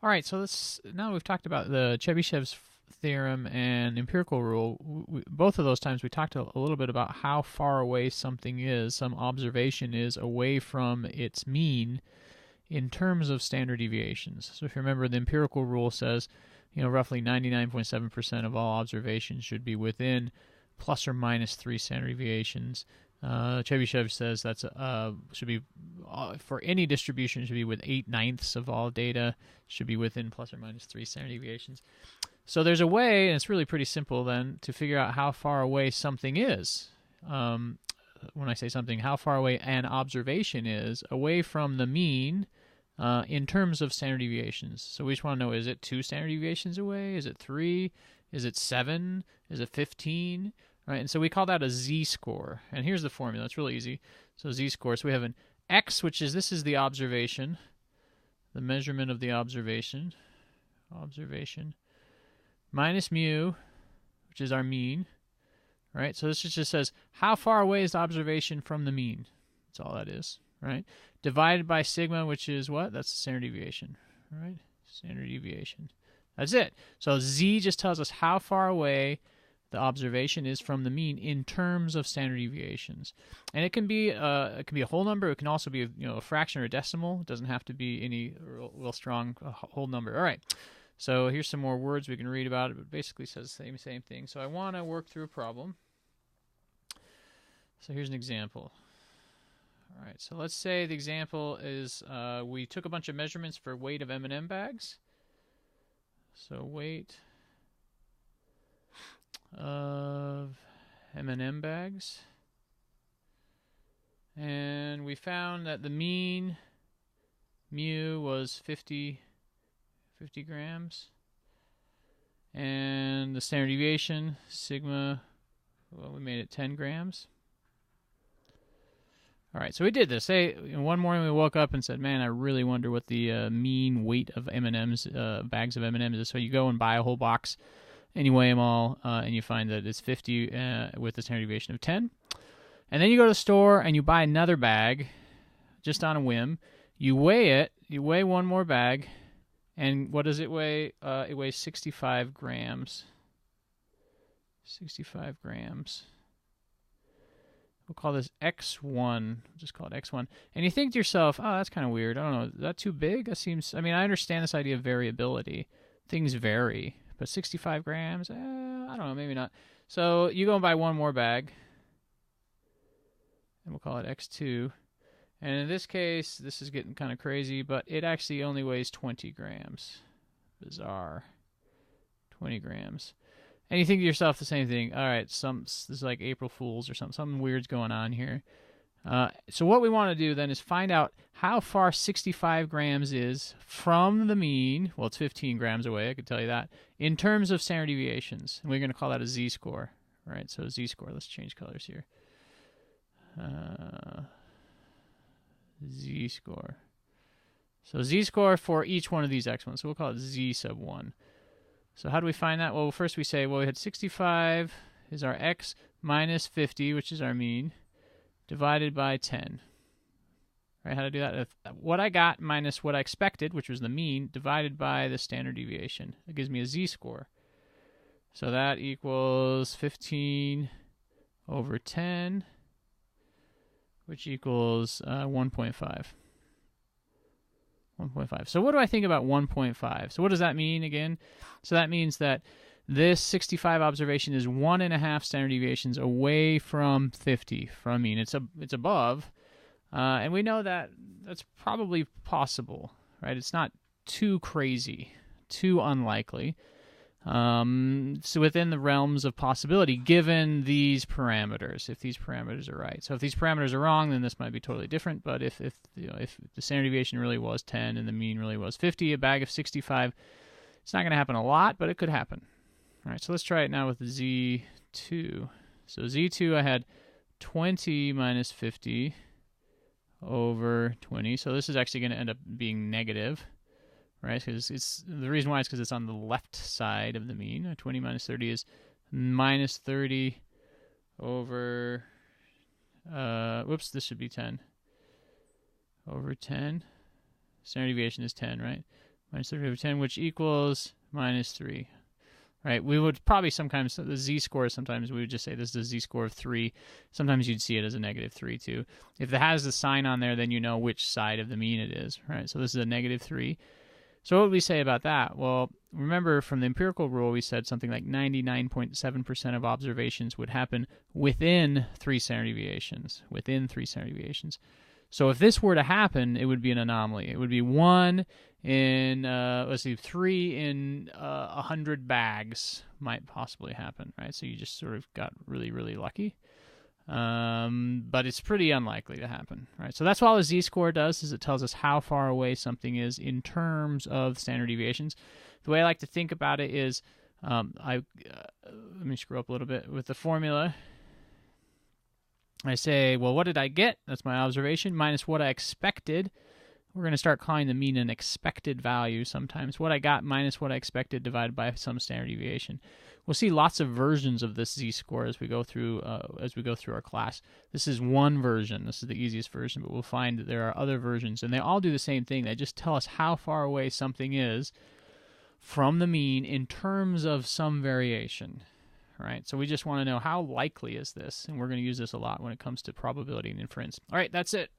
All right, so now we've talked about the Chebyshev's theorem and empirical rule. Both of those times we talked a little bit about how far away something is, some observation is away from its mean in terms of standard deviations. So if you remember, the empirical rule says, roughly 99.7% of all observations should be within plus or minus 3 standard deviations. Chebyshev says that's should be for any distribution should be with 8/9 of all data should be within plus or minus 3 standard deviations. So there's a way, and it's really pretty simple then, to figure out how far away something is. When I say something, how far away an observation is away from the mean in terms of standard deviations. So we just want to know, is it 2 standard deviations away? Is it 3? Is it 7? Is it 15? Right, and so we call that a z-score. And here's the formula. It's really easy. So z-score. So we have an x, which is, this is the observation, the measurement of the observation, minus mu, which is our mean. Right, so this just says, how far away is the observation from the mean? That's all that is. Right, divided by sigma, which is what? That's the standard deviation. Right, standard deviation. That's it. So z just tells us how far away the observation is from the mean in terms of standard deviations, and it can be a whole number. It can also be a fraction or a decimal. It doesn't have to be any real strong whole number. All right. So here's some more words we can read about it, but basically says the same thing. So I want to work through a problem. So here's an example. All right. So let's say the example is we took a bunch of measurements for weight of M&M bags. So weight of M&M bags, and we found that the mean mu was 50 grams, and the standard deviation sigma, well, we made it 10 grams. All right, so we did this. Say one morning we woke up and said, "Man, I really wonder what the mean weight of M&Ms, bags of M&Ms is." So you go and buy a whole box, and you weigh them all, and you find that it's 50 with a standard deviation of 10. And then you go to the store and you buy another bag, just on a whim. You weigh it. You weigh one more bag, and what does it weigh? It weighs 65 grams. 65 grams. We'll call this X1. We'll just call it X1. And you think to yourself, oh, that's kind of weird. I don't know. Is that too big? That seems, I understand this idea of variability. Things vary. But 65 grams, I don't know, maybe not. So you go and buy one more bag, and we'll call it X2. And in this case, this is getting kind of crazy, but it actually only weighs 20 grams. Bizarre. 20 grams. And you think to yourself the same thing. All right, this is like April Fool's or something. Something weird's going on here. So what we want to do then is find out how far 65 grams is from the mean. Well, it's 15 grams away, I could tell you that, in terms of standard deviations. And we're going to call that a z-score. All right, so z-score. Let's change colors here. Z-score. So z-score for each one of these x1s. So we'll call it z sub 1. So how do we find that? Well, first we say, well, we had 65 is our x minus 50, which is our mean, divided by 10. Right, how to do that? If what I got minus what I expected, which was the mean, divided by the standard deviation. It gives me a z-score. So that equals 15 over 10, which equals 1.5. 1.5. So what do I think about 1.5? So what does that mean again? So that means that this 65 observation is 1.5 standard deviations away from 50 from mean. It's above, and we know that that's probably possible, right? It's not too crazy, too unlikely. So within the realms of possibility, given these parameters, if these parameters are right. So if these parameters are wrong, then this might be totally different. But if the standard deviation really was 10 and the mean really was 50, a bag of 65, it's not going to happen a lot, but it could happen. All right, so let's try it now with Z2. So Z2, I had 20 minus 50 over 20. So this is actually going to end up being negative. Right, because it's the reason why is because it's on the left side of the mean. 20 minus 30 is minus 30 over, this should be 10. Over 10. Standard deviation is 10, right? minus 30 over 10, which equals minus 3. Right? We would probably sometimes, the z-score, sometimes we would just say this is a z-score of 3. Sometimes you'd see it as a negative 3 too. If it has the sign on there, then you know which side of the mean it is. Right? So this is a negative 3. So what would we say about that? Well, remember from the empirical rule, we said something like 99.7% of observations would happen within 3 standard deviations. Within 3 standard deviations. So if this were to happen, it would be an anomaly. It would be 1 in, 3 in 100 bags might possibly happen, right? So you just sort of got really, really lucky. But it's pretty unlikely to happen, right? So that's what the z-score does, is it tells us how far away something is in terms of standard deviations. The way I like to think about it is, let me screw up a little bit with the formula. I say, well, what did I get? That's my observation, minus what I expected. We're going to start calling the mean an expected value sometimes. What I got minus what I expected divided by some standard deviation. We'll see lots of versions of this z-score as we go through our class. This is one version. This is the easiest version, but we'll find that there are other versions, and they all do the same thing. They just tell us how far away something is from the mean in terms of some variation. Right? So we just want to know how likely is this, and we're going to use this a lot when it comes to probability and inference. All right, that's it.